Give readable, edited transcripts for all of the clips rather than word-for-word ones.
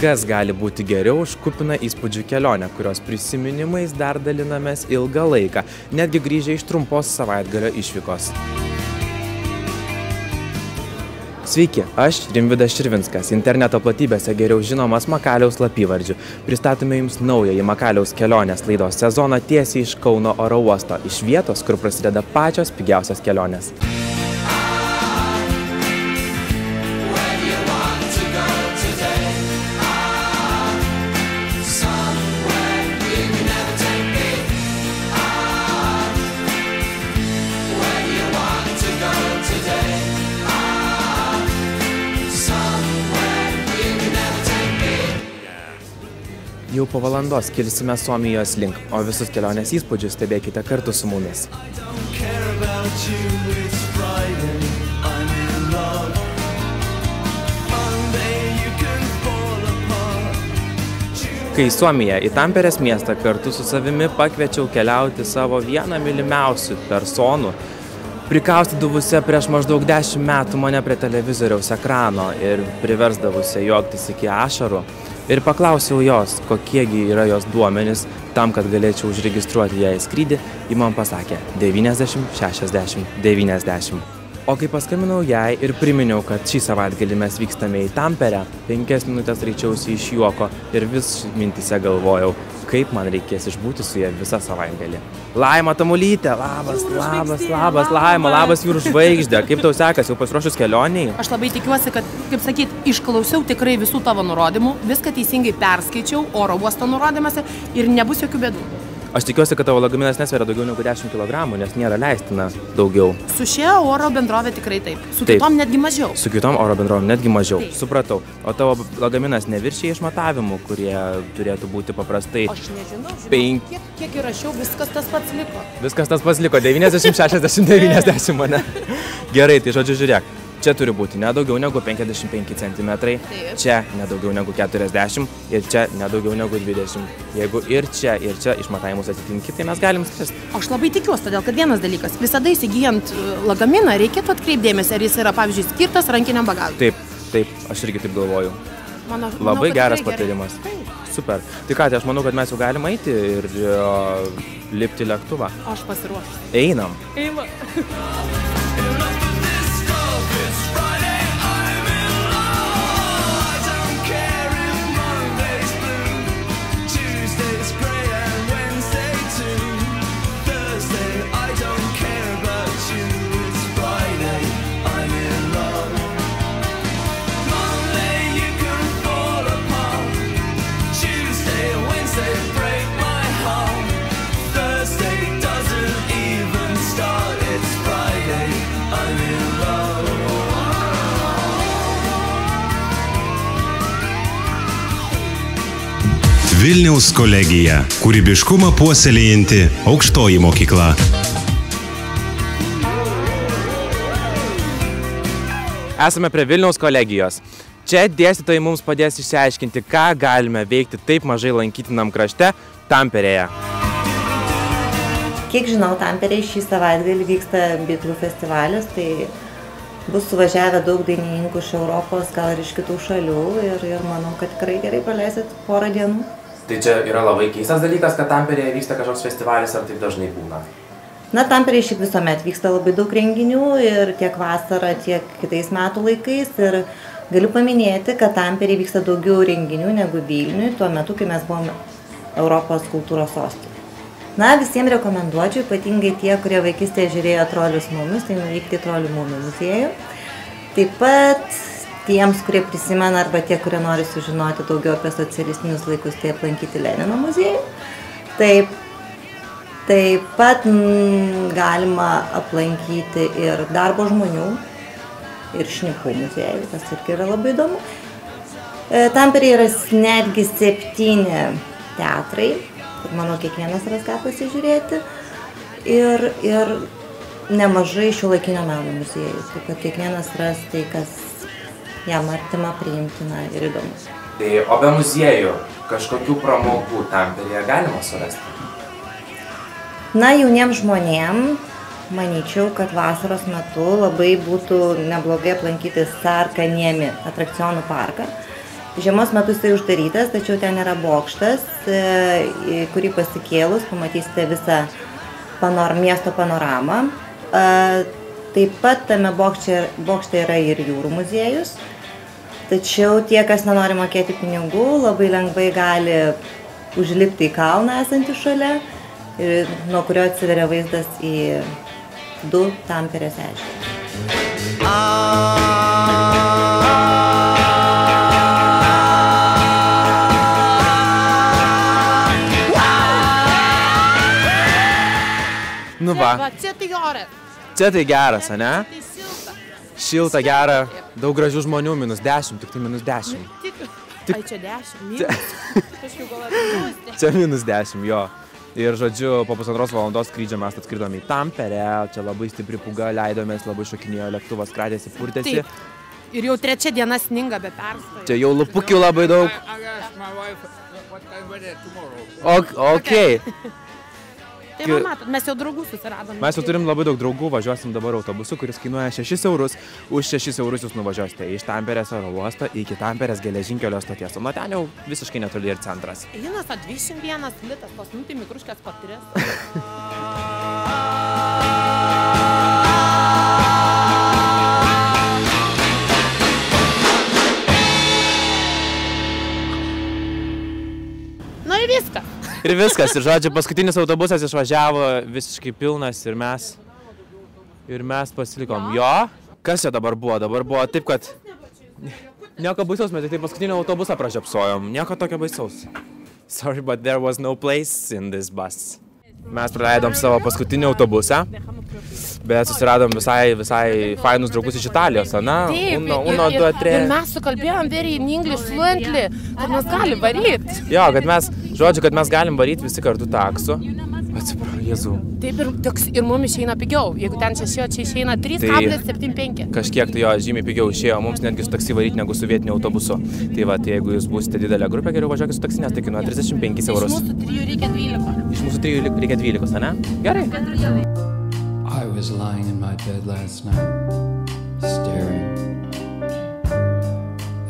kas gali būti geriau už kupiną įspūdžių kelionę, kurios prisiminimais dar dalinamės ilgą laiką, netgi grįžę iš trumpos savaitgalio išvykos. Sveiki, aš Rimvydas Širvinskas, interneto platybėse geriau žinomas Makaliaus slapyvardžiu. Pristatome jums naująjį Makaliaus kelionės laidos sezoną tiesiai iš Kauno oro uosto, iš vietos, kur prasideda pačios pigiausios kelionės. Jau po valandos kilsime Suomijos link, o visus kelionės įspūdžius stebėkite kartu su mumis. Kai Suomiją į Tamperės miestą kartu su savimi pakviečiau keliauti savo vieną mylimiausių personų, prikaustydavusią prieš maždaug 10 metų mane prie televizoriaus ekrano ir priversdavusią juoktis iki ašarų, ir paklausiau jos, kokiegi yra jos duomenys tam, kad galėčiau užregistruoti ją į skrydį, ji man pasakė 90, 60, 90. O kai paskambinau jai ir priminiau, kad šį savaitgalį mes vykstame į Tamperę, 5 minutės raičiausi iš juoko ir vis mintyse galvojau, kaip man reikės išbūti su ja visą savaitgalį. Laima Tamulytė, Laima, labas jūrų žvaigždė, kaip tau sekas, jau pasiruošus kelioniai? Aš labai tikiuosi, kad, kaip sakyt, išklausiau tikrai visų tavo nurodymų, viską teisingai perskaičiau oro uosto nurodymuose ir nebus jokių bėdų. Aš tikiuosi, kad tavo lagaminas nesveria daugiau negu 10 kg, nes nėra leistina daugiau. Su šia oro bendrovė tikrai taip. Su kitom netgi mažiau. Su kitom oro bendrovėm netgi mažiau. Taip. Supratau. O tavo lagaminas neviršia išmatavimų, kurie turėtų būti paprastai... Aš nežinau. Kiek įrašiau, viskas tas pats liko. Viskas tas pats liko. 90, 60, 90 mane. Gerai, tai žodžiu žiūrėk. Čia turi būti nedaugiau negu 55 cm, čia nedaugiau negu 40 ir čia nedaugiau negu 20. Jeigu ir čia išmatavimus atitinki, tai mes galim skristi. Aš labai tikiuosi, todėl kad vienas dalykas, visada įsigyjant lagaminą reikėtų atkreipdėmėsi, ar jis yra, pavyzdžiui, skirtas rankiniam bagažui. Taip, aš irgi taip galvoju. Labai geras patarimas. Super. Tai ką, tai aš manau, kad mes jau galim eiti ir lipti lėktuvą. Aš pasiruošiu. Einam. Vilniaus kolegija. Kūrybiškumą puoselėjanti aukštoji mokykla. Esame prie Vilniaus kolegijos. Čia dėstytojai mums padės išsiaiškinti, ką galime veikti taip mažai lankytinam krašte Tamperėje. Kiek žinau, Tamperėje šį savaitgalį vyksta Bitlų festivalis, tai bus suvažiavę daug dainininkų iš Europos, gal ir iš kitų šalių ir manau, kad tikrai gerai praleisit porą dienų. Tai čia yra labai keistas dalykas, kad Tamperėje vyksta kažkoks festivalis, ar taip dažnai būna? Na, Tamperėje šiaip visuomet vyksta labai daug renginių ir tiek vasarą, tiek kitais metų laikais. Ir galiu paminėti, kad Tamperėje vyksta daugiau renginių negu Vilniui, tuo metu, kai mes buvome Europos kultūros sostinė. Na, visiems rekomenduočiau, ypatingai tie, kurie vaikystėje žiūrėjo Trolius mumius, tai nuvykti į Trolių mumių muziejų. Taip pat tiems, kurie prisimena, arba tie, kurie nori sužinoti daugiau apie socialistinius laikus, tai aplankyti Lenino muziejų. Taip pat galima aplankyti ir darbo žmonių, ir šnipų muziejų, tas irgi yra labai įdomu. Tamperėje yra netgi 7 teatrai, kur manau kiekvienas ras ką pasižiūrėti, ir nemažai šiuolaikinio meno muziejų, taip kad kiekvienas ras tai, kas jam artima, priimtina ir įdomus. Tai, o be muziejų, kažkokių pramogų Tamperėje galima surasti? Na, jauniems žmonėm, manyčiau, kad vasaros metu labai būtų neblogai aplankyti Sarkaniemi atrakcionų parką. Žiemos metu jisai uždarytas, tačiau ten yra bokštas, kurį pasikėlus pamatysite visą miesto panoramą. Taip pat tame bokšte yra ir jūrų muziejus, tačiau tie, kas nenori mokėti pinigų, labai lengvai gali užlipti į kalną esantį šalia, nuo kurio atsiveria vaizdas į 2 Tamperės ežerus. Nu va. Čia tai geras. Čia tai geras, ane? Šilta, gera, daug gražių žmonių, -10, tik tai -10. Ai, čia 10, minus. Kažkaip gal apie Čia -10, jo. Ir žodžiu, po 1,5 valandos skrydžio mes atskridom į Tamperę, čia labai stipri pūga, leidomės, labai šokinėjo lėktuvas, kratėsi, purtėsi. Taip. Ir jau 3 diena sninga be perstojo. Čia jau lupukių labai daug. Okay. Tai va matot, mes jau draugų susiradom. Mes jau turim labai daug draugų, važiuosim dabar autobusu, kuris kainuoja 6 eurus. Už 6 eurus jūs nuvažiuosite iš Tamperės oro uosto iki Tamperės geležinkelio stoties. O nuo ten jau visiškai netoli ir centras. Jinas 21 litas, pas nutį mikruškės po 3. Nu ir viskas. Ir viskas, ir žodžiu, paskutinis autobusas išvažiavo visiškai pilnas ir mes pasilikom. Jo? Kas čia dabar buvo? Dabar buvo taip, kad nieko baisaus, mes tik paskutinį autobusą pražiopsojom. Nieko tokio baisaus. Sorry, but there was no place in this bus. Mes praleidom savo paskutinį autobusą, bet susiradom visai fainus draugus iš Italijos, na? Taip, Uno, 2, 3. ir mes sukalbėjom very in English fluently, kad mes galim varyt. Jo, kad mes galim varyt visi kartu taksu. Atsiprašau, Jėzau. Taip, ir mums išeina pigiau. Jeigu ten 6, čia išeina 3,75. Kažkiek tai jo žymiai pigiau išėjo, mums netgi su taksi varyti negu su vietiniu autobusu. Tai va, tai jeigu jūs būsite didelė grupė, geriau važiuokit su taksi, nes tai kainuoja 35 eurus. Iš mūsų 3 reikia 12. Iš mūsų 3 reikia 12, ane? Gerai. I was lying in my bed last night, staring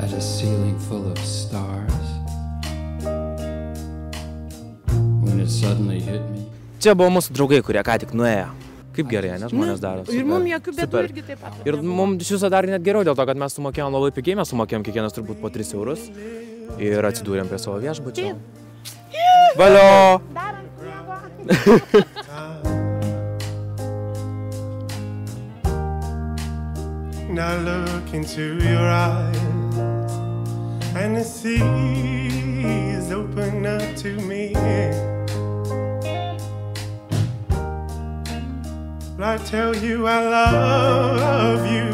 at a ceiling full of stars, when it suddenly hit me. Čia buvo mūsų draugai, kurie ką tik nuėjo. Kaip gerai, ne, žmonės daro. Ir mums jokių bėdų irgi taip pat. Ir mums iš viso dar net geriau dėl to, kad mes sumokėjom labai pigiai, mes sumokėjom kiekvienas turbūt po 3 eurus ir atsidūrėm prie savo viešbučio. Valio! Now look into your eyes and the seas open up to me. I tell you I love you,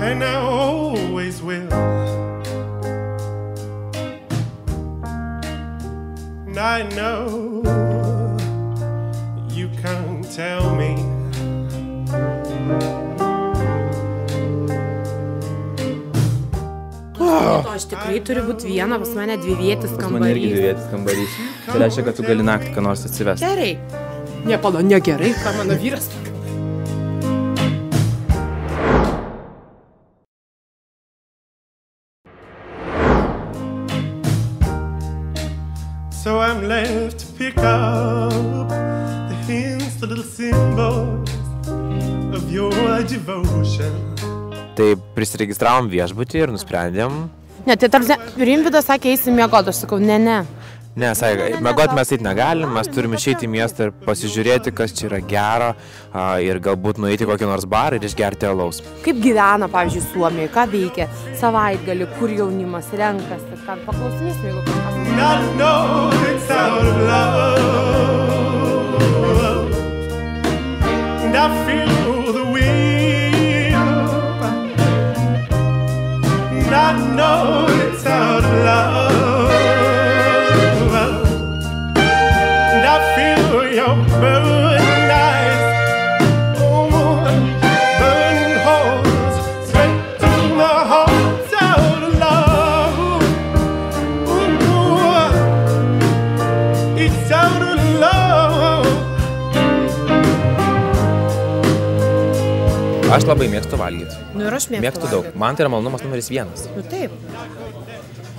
and I always will. And I know you can't tell me. O aš tikrai turi būti viena, pas mane dvivietis kambarys. Pas mane irgi dvivietis kambarys. Tai reiškia, kad tu gali naktį ką nors atsivesti. Gerai. Nepala, negerai, ką mano vyras. So I'm left to pick up the hints, the little symbols of your devotion. Tai prisiregistravom viešbutį ir nusprendėm. Ne, tai tarsi, Rimvydas sakė, eisim miegoti, aš sakau, ne. Ne, sakė, miegoti mes eit negalim, mes turime išeiti į miestą ir pasižiūrėti, kas čia yra gero ir galbūt nueiti kokį nors barą ir išgerti alaus. Kaip gyvena, pavyzdžiui, Suomijoje, ką veikia, savaitgalį, kur jaunimas renkasi, ką paklausysim, jeigu kažkas. I know it's out of love, and I feel the wind, and I know it's out of love, and I feel your burning eyes, burning holes straight through my heart. It's out of love. It's Aš labai mėgstu valgyti. Nu ir aš Mėgstu daug. Man tai yra malonumas numeris 1. Nu taip.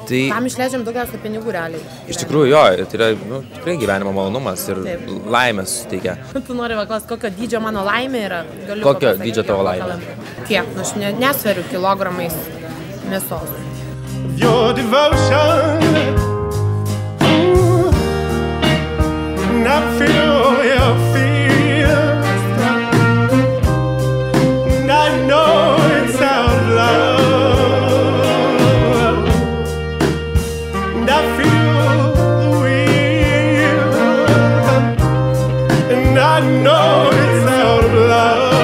Tai Tam išleidžiam daugiausia pinigų realiai. iš tikrųjų jo, tai yra tikrai gyvenimo malonumas ir Taip. laimės suteikia. Tu nori paklausti, kokio dydžio mano laimė yra? Galiu Kokio pasakyti, dydžio tavo kiek laimė? pakalbėti. Kiek? Aš nesveriu kilogramais mėsos. Your devotion. Ooh, and I feel your fears. And I know it's out of love. And I feel the wheel. And I know it's out of love.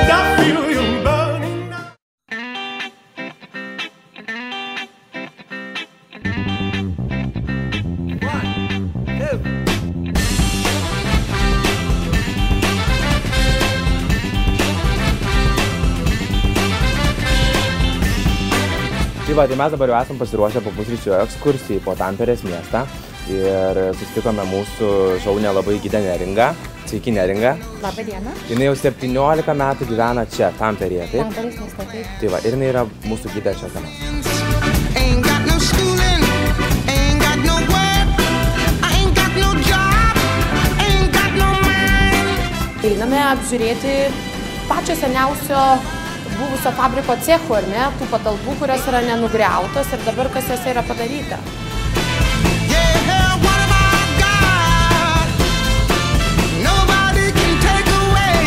And I feel you burning up. Tai va, tai mes dabar jau esam pasiruošę po pusryčių ekskursijai po Tamperės miestą ir susitikome mūsų šaunę labai gidę Neringą. Sveiki, Neringa. Labą dieną. Jinai jau 17 metų gyvena čia, Tamperėje, taip? Tamperės mieste, taip. Tai va, ir jinai yra mūsų gidė šią temą. Ain't got no schooling, ain't got no work, I ain't got no job, ain't got no mind. Einame apžiūrėti pačio seniausio buvusio fabriko cechų, ar ne? Tų patalpų, kurios yra nenugriautos ir dabar kas jose yra padaryta. Yeah, what have I got? Nobody can take away.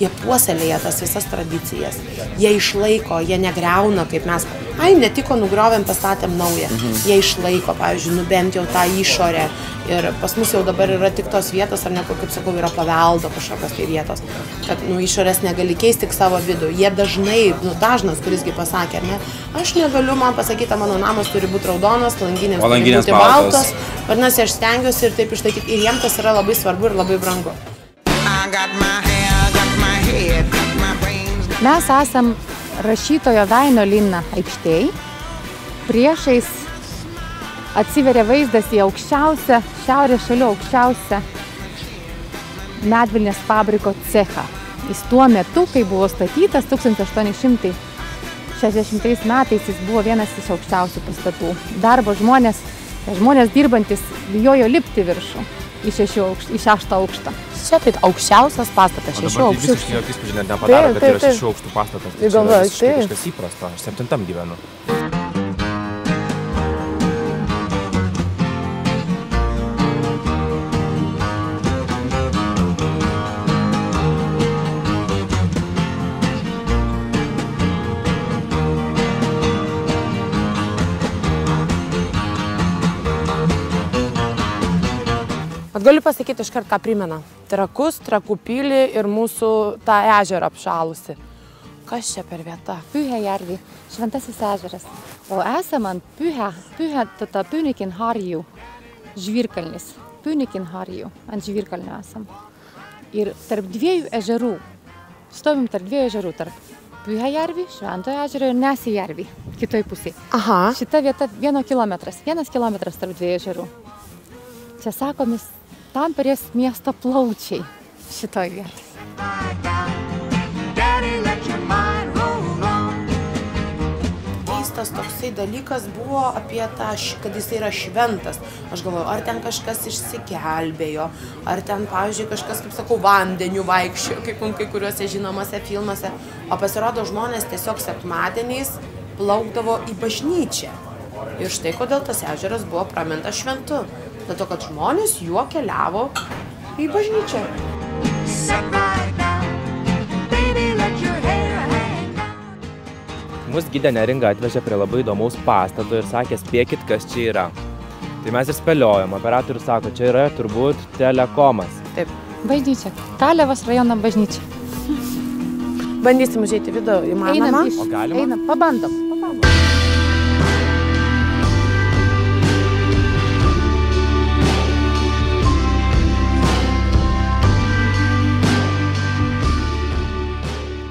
Jie puoselėja tas visas tradicijas, jie išlaiko, jie negriauna, kaip mes. Ai, netiko, nugriovėm, pastatėm naują. Jie išlaiko, pavyzdžiui, bent jau tą išorę. Ir pas mus jau dabar yra tik tos vietos, ar ne, kaip sakau, yra paveldo kažkokios tai vietos. Kad, išorės negali keisti tik savo vidų. Jie dažnai, dažnas, kurisgi pasakė, ar ne, aš negaliu, man pasakyta, mano namas turi būti raudonas, langinės turi būti baltos. Vadinasi, aš stengiuosi ir taip išlaikyti. Ir jiems tas yra labai svarbu ir labai brangu. I got my hair, got my head, got my brains. Mes esam rašytojo Vaino Linna aikštėj. Priešais atsiveria vaizdas į aukščiausią, šiaurės šalių aukščiausią medvilnės fabriko cechą. Jis tuo metu, kai buvo statytas 1860 metais, jis buvo vienas iš aukščiausių pastatų. Darbo žmonės dirbantis bijojo lipti viršų į 6 aukštą. Čia tai aukščiausias pastatas, 6 aukštų. Visiškai jokio įspūdžio net nepadaro, kad yra 6 aukštų pastatas. Tai čia yra visiškai kažkas įprasta, aš 7 gyvenu. Galiu pasakyti iškart, ką primena. Trakus, Trakupilį ir mūsų tą ežerą apšalusi. Kas čia per vieta? Pyhäjärvi, šventasis ežeras. O esam ant Pyynikinharju žvyrkalnis. Pyynikinharju, ant žvyrkalnio esam. Ir tarp dviejų ežerų, stovim tarp dviejų ežerų, tarp Pyhäjärvi, Šventojo ežero ir Nesijärvi, kitoj pusėje. Aha. Šita vieta 1 kilometras tarp dviejų ežerų. Čia sakomis Tamperės miesto plaučiai šitoj vietoj. Keistas toksai dalykas buvo apie tą, kad jis yra šventas. Aš galvoju, ar ten kažkas išsigelbėjo, ar ten, pavyzdžiui, kažkas, kaip sakau, vandeniu vaikščiojo, kaip kai kuriuose žinomose filmuose. O pasirodo, žmonės tiesiog sekmadieniais plaukdavo į bažnyčią. Ir štai kodėl tas ežeras buvo pramintas šventu. Dėl to, kad žmonės juo keliavo į bažnyčią. Mus gidė Neringa atvežė prie labai įdomaus pastato ir sakė, spėkit, kas čia yra. Tai mes ir spėliojom, operatorius sako, čia yra turbūt telekomas. Taip. Bažnyčia. Kalevos rajono bažnyčia. Bandysim užeiti vidų, įmanoma? O galima? Einam, pabandom.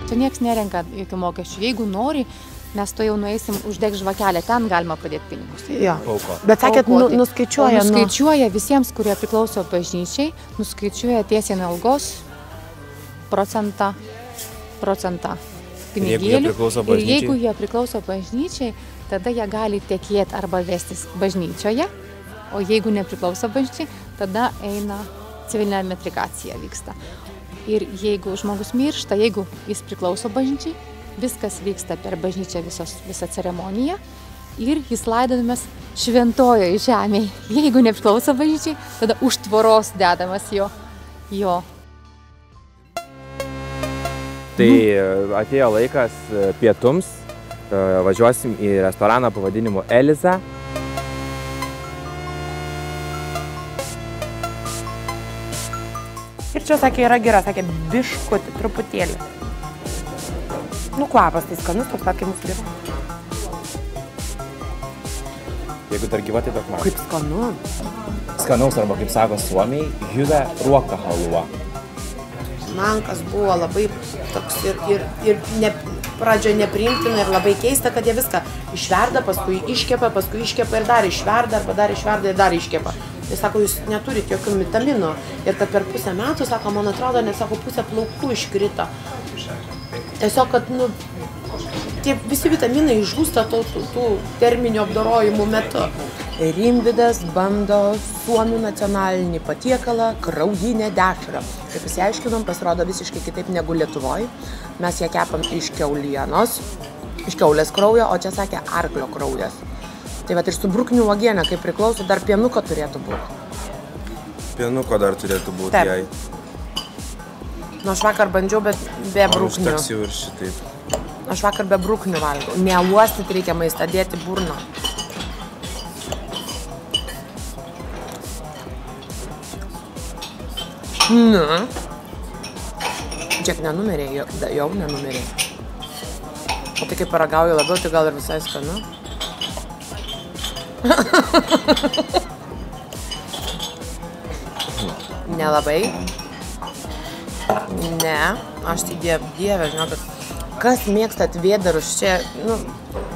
Čia nieks nerenka jokių mokesčių. Jeigu nori, mes to jau nueisim uždeg žvakelę, ten galima pradėti pinigus. Jo. Bet sakėt, nuskaičiuoja. Nuskaičiuoja visiems, kurie priklauso bažnyčiai, nuskaičiuoja tiesiai nuo algos procentą pinigėlių. Ir jeigu jie priklauso bažnyčiai, tada jie gali tekėti arba vestis bažnyčioje, o jeigu nepriklauso bažnyčiai, tada eina civilinė metrikacija vyksta. Ir jeigu žmogus miršta, jeigu jis priklauso bažnyčiai, viskas vyksta per bažnyčią visą ceremoniją ir jis laidodamas šventojoje žemėje. Jeigu nepriklauso bažnyčiai, tada už tvoros dedamas jo. Tai atėjo laikas pietums, važiuosim į restoraną pavadinimu Eliza. Ir čia, sakė, yra gera, sakė, biškutį, truputėlį. Nu, kvapas tai skanus, toks pat, kaip mūsų gyva. Jeigu dar gyva, tai toks man. Kaip skanu. Skanaus, arba kaip sako suomiai, hyvä ruokahalua. Man kas buvo labai toks ir pradžioje nepriimtina ir labai keista, kad jie viską išverda, paskui iškepa ir dar išverda, arba dar išverda ir dar iškepa. Jis sako, jūs neturit jokių vitaminų ir kad per pusę metų, sako, man atrodo, net sako, pusę plaukų iškrito. Tiesiog, kad, tie visi vitaminai žūsta tų terminių apdorojimų metu. Rimvydas bando suomių nacionalinį patiekalą kraujinę dešrą. Kaip pasiaiškinom, pasirodo visiškai kitaip negu Lietuvoj. Mes ją kepam iš kiaulienos, iš kiaulės kraujo, o čia sakė arklio kraujas. Tai vat ir su bruknių uogienė, kaip priklauso, dar pienuko turėtų būti. Pienuko dar turėtų būti, taip. Jai. Nu, aš vakar bandžiau, bet be bruknių. Užteks jau ir šitaip. Aš vakar be bruknių valgau. Neuostit reikia maistą, dėti burną. Na. Džiek nenumerė, jau nenumerė. O tai kaip paragauju labiau, tai gal ir visai skanu. Nelabai. Ne, aš tai dievė, žinokit, kas mėgstat vėdarus čia,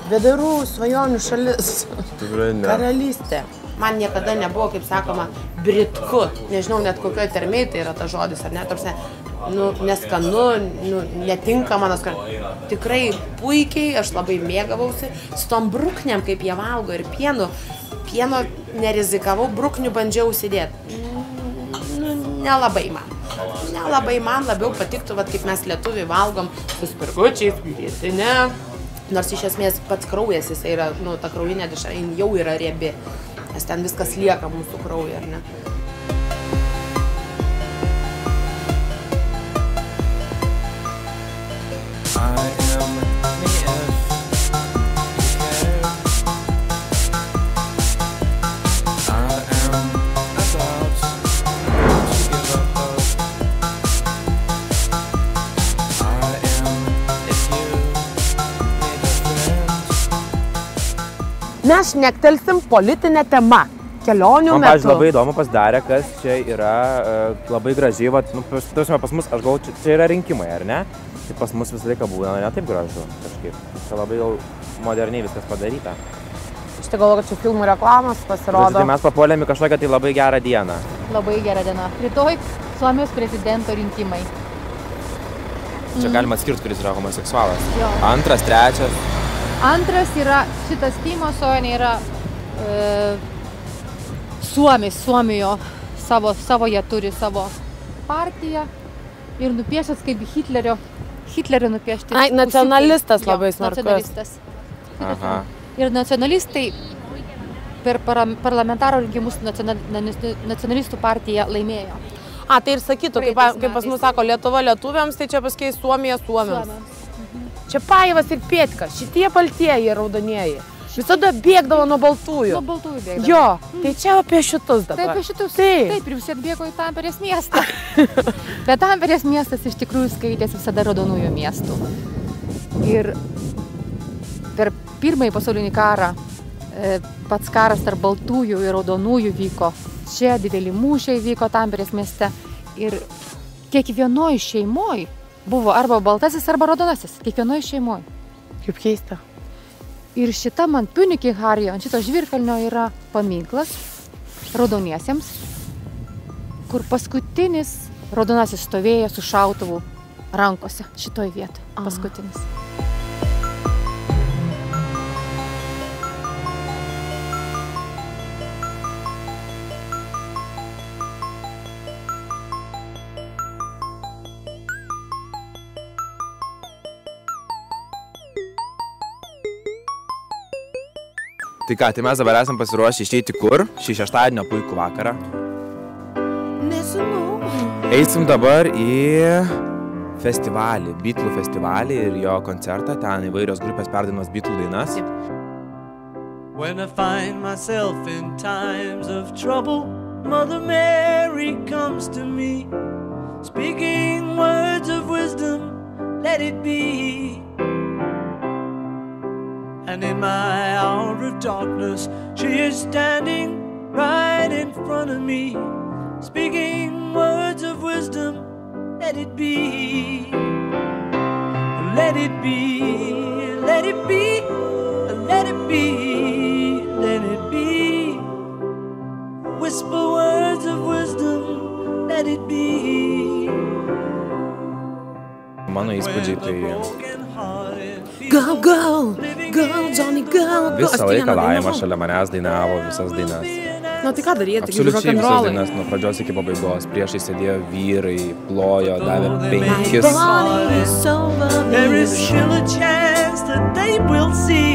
vėdarų svajonių šalis. Tikrai ne. Karalystė. Man niekada nebuvo, kaip sakoma, britku. Nežinau net kokioje termėje tai yra ta žodis, ar ne, tarsi, neskanu, netinka mano skanu. Tikrai puikiai, aš labai mėgavausi. Su tom brukniam, kaip jie valgo ir pienu nerizikavau, bruknių bandžiau užsidėti. Nelabai man labiau patiktų, kaip mes lietuviai valgom su spirgučiais, grietinė. Nors iš esmės pats kraujas, jis yra, ta kraujinė dešra jau yra riebi. Nes ten viskas lieka mūsų kraujai, ar ne? Mes šnektelsim politinę temą kelionių metu. Man, pavyzdžiui, labai įdomu pasidarė, kas čia yra labai gražiai, pas mus, aš galvoju, čia yra rinkimai, ar ne? Tai pas mus visą laiką būna ne taip gražu kažkaip. Čia labai jau moderniai viskas padaryta. Aš tai galvoju, kad čia filmų reklamos pasirodo. Tai mes papuolėm į kažkokią tai labai gerą dieną. Labai gerą dieną. Rytoj Suomijos prezidento rinkimai. Čia galima atskirti, kuris yra homoseksualas. Jo. Antras, trečias. Antras yra šitas Timo Soinė yra Suomijo, savo jie turi savo partiją ir nupiešęs kaip Hitlerio nupiešti. Ai, nacionalistas labai smarkus. Nacionalistas. Aha. Ir nacionalistai per parlamentaro rinkimus nacionalistų partija laimėjo. Tai ir sakytų, kaip pas mus sako, Lietuva lietuviams, tai čia paskeis Suomija suomiams. Čia Pajevas ir Pietka, šitie baltieji ir raudonieji. Visada bėgdavo nuo baltųjų. Nuo baltųjų bėgdavo. Jo, tai čia apie šitus dabar. Taip, apie šitus. Taip, ir visi atbėgo į Tamperės miestą. Bet Tamperės miestas iš tikrųjų skaitėsi visada raudonųjų miestų. Ir per Pirmąjį pasaulinį karą pats karas tarp baltųjų ir raudonųjų vyko. Čia dideli mūšiai vyko Tamperės mieste. Ir kiekvienoj šeimoj buvo arba baltasis, arba raudonasis. Kiekvienoj šeimoj. Kaip keista. Ir šita man Pynikinharjo, ant šito žvyrkalnio yra paminklas raudoniesiems, kur paskutinis raudonasis stovėjo su šautuvu rankose šitoj vietoj. Paskutinis. Tai ką, tai mes dabar esam pasiruošę išeiti kur? Šį šeštadienio puikų vakarą. Nežinau. Eisim dabar į festivalį, Beatlų festivalį ir jo koncertą. Ten įvairios grupės perdainuos Beatlų dainas. When I find myself in times of trouble, Mother Mary comes to me, speaking words of wisdom, let it be. And in my hour of darkness, she is standing right in front of me, speaking words of wisdom, let it be. Let it be, let it be, let it be, let it be. Whisper words of wisdom, let it be. Mano įspūdžiai tai Go, go, go, Johnny, go. visą laiką Laima šalia manęs dainavo visas dainas. Na tai ką daryti, taigi Absoliučiai visas rock'n'rollai. dainas, nuo pradžios iki pabaigos. Priešai sėdėjo vyrai, plojo, davė 5. There is still a chance that they will see